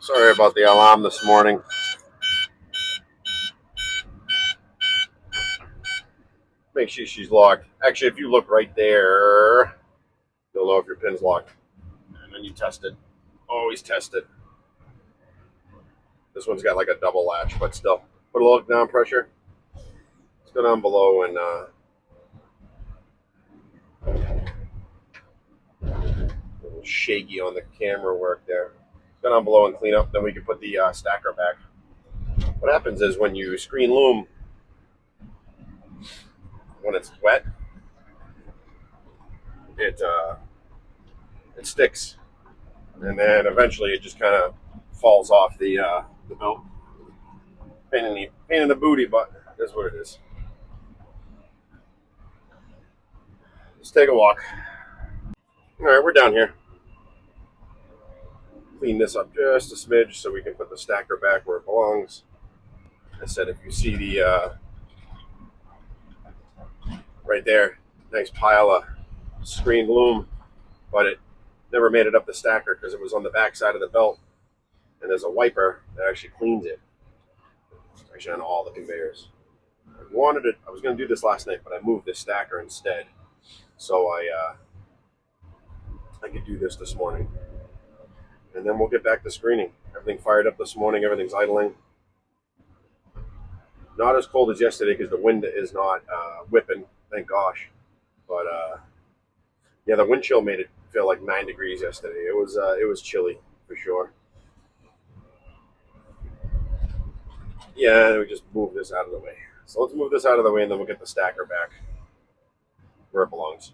Sorry about the alarm this morning. Make sure she's locked. Actually, if you look right there, you'll know if your pin's locked. And then you test it. Always test it. This one's got like a double latch, but still. Put a little down pressure. Let's go down below and a little shaky on the camera work there. Go down below and clean up. Then we can put the stacker back. What happens is when you screen loom, when it's wet, it sticks, and then eventually it just kind of falls off the belt. Pain in the booty, but that's what it is. Let's take a walk. All right, we're down here. Clean this up just a smidge so we can put the stacker back where it belongs. I said, if you see the right there, nice pile of screened loom, but it never made it up the stacker because it was on the back side of the belt, and there's a wiper that actually cleans it. It's actually on all the conveyors. I was going to do this last night, but I moved the stacker instead, so I could do this morning, and then we'll get back to screening. Everything fired up this morning. Everything's idling. Not as cold as yesterday because the wind is not whipping, thank gosh. But yeah, the wind chill made it feel like 9 degrees yesterday. It was chilly for sure. Yeah, we just move this out of the way. So let's move this out of the way, and then we'll get the stacker back where it belongs.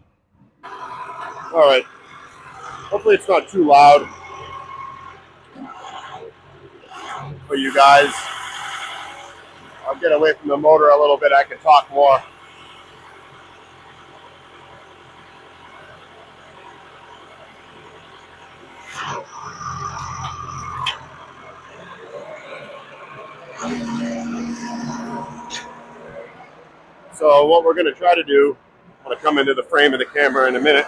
All right. Hopefully it's not too loud for you guys. I'll get away from the motor a little bit. I can talk more. So what we're going to try to do, I'm going to come into the frame of the camera in a minute.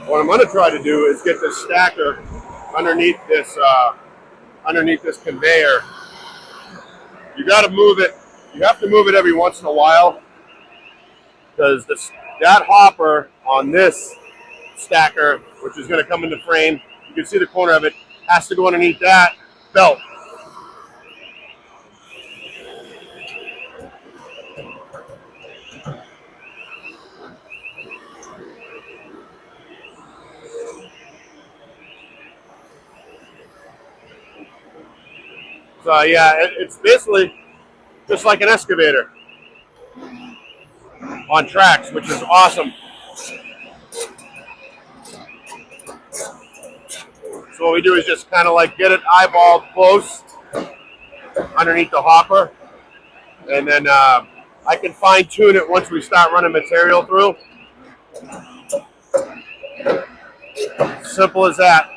What I'm going to try to do is get this stacker underneath this conveyor. You got to move it. You have to move it every once in a while because that hopper on this stacker, which is going to come in the frame, you can see the corner of it, has to go underneath that belt. So yeah, it's basically just like an excavator on tracks, which is awesome. So what we do is just kind of like get it eyeballed close underneath the hopper, and then I can fine tune it once we start running material through. Simple as that.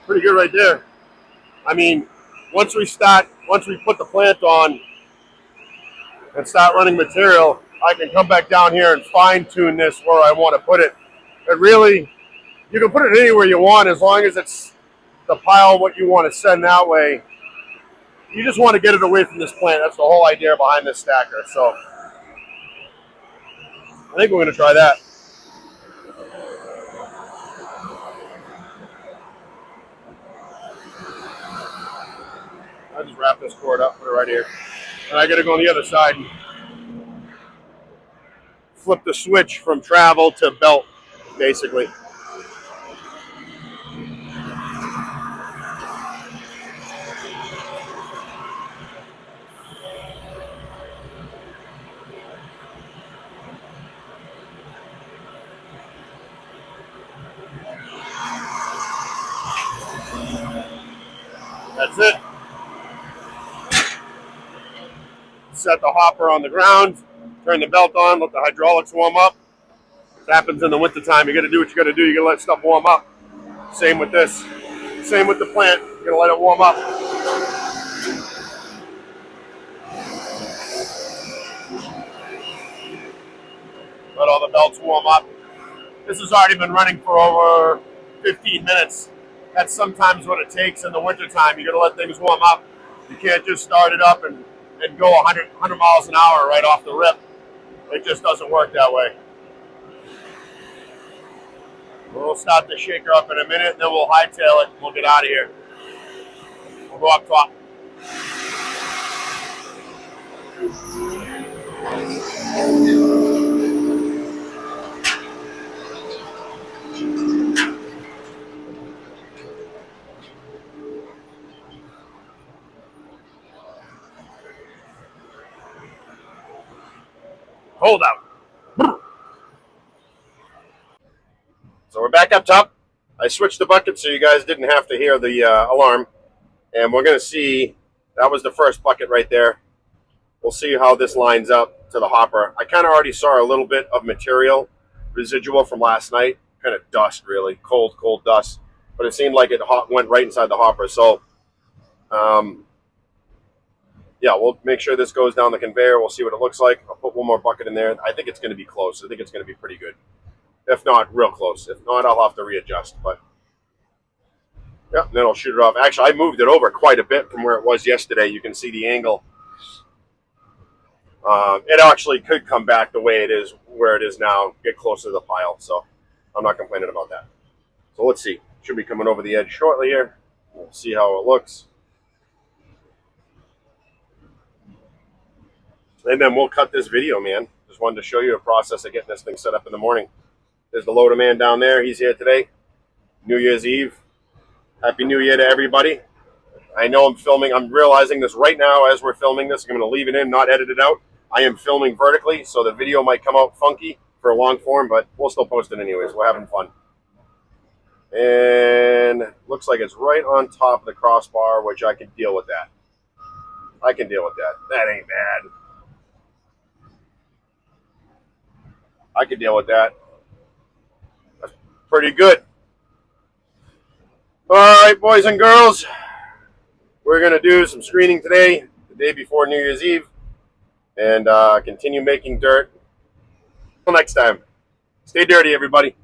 Pretty good right there. I mean, once we put the plant on and start running material, I can come back down here and fine tune this where I want to put it. But really, you can put it anywhere you want as long as it's the pile what you want to send that way. You just want to get it away from this plant. That's the whole idea behind this stacker. So I think we're going to try that. I just wrap this cord up, put it right here. And I got to go on the other side and flip the switch from travel to belt, basically. That's it. Set the hopper on the ground, turn the belt on, let the hydraulics warm up. This happens in the wintertime. You got to do what you got to do. You got to let stuff warm up. Same with this. Same with the plant. You got to let it warm up. Let all the belts warm up. This has already been running for over 15 minutes. That's sometimes what it takes in the wintertime. You got to let things warm up. You can't just start it up and go 100 miles an hour right off the rip. It just doesn't work that way. We'll start the shaker up in a minute, and then we'll hightail it, and we'll get out of here. We'll go up top. Hold out. So we're back up top. I switched the bucket so you guys didn't have to hear the alarm. And we're going to see, that was the first bucket right there. We'll see how this lines up to the hopper. I kind of already saw a little bit of material residual from last night. Kind of dust, really. Cold dust. But it seemed like it went right inside the hopper. So, yeah, we'll make sure this goes down the conveyor. We'll see what it looks like. I'll put one more bucket in there. I think it's going to be close. I think it's going to be pretty good. If not, real close. If not, I'll have to readjust. But, yeah, then I'll shoot it off. Actually, I moved it over quite a bit from where it was yesterday. You can see the angle. It actually could come back the way it is, where it is now, get closer to the pile. So I'm not complaining about that. So let's see. Should be coming over the edge shortly here. We'll see how it looks. And then we'll cut this video, man. Just wanted to show you a process of getting this thing set up in the morning. There's the loader man down there. He's here today. New Year's Eve. Happy New Year to everybody. I know I'm filming. I'm realizing this right now as we're filming this. I'm going to leave it in, not edit it out. I am filming vertically, so the video might come out funky for a long form, but we'll still post it anyways. We're having fun. And looks like it's right on top of the crossbar, which I can deal with that. I can deal with that. That ain't bad. I can deal with that. That's pretty good. All right, boys and girls. We're going to do some screening today, the day before New Year's Eve, and continue making dirt. Until next time, stay dirty, everybody.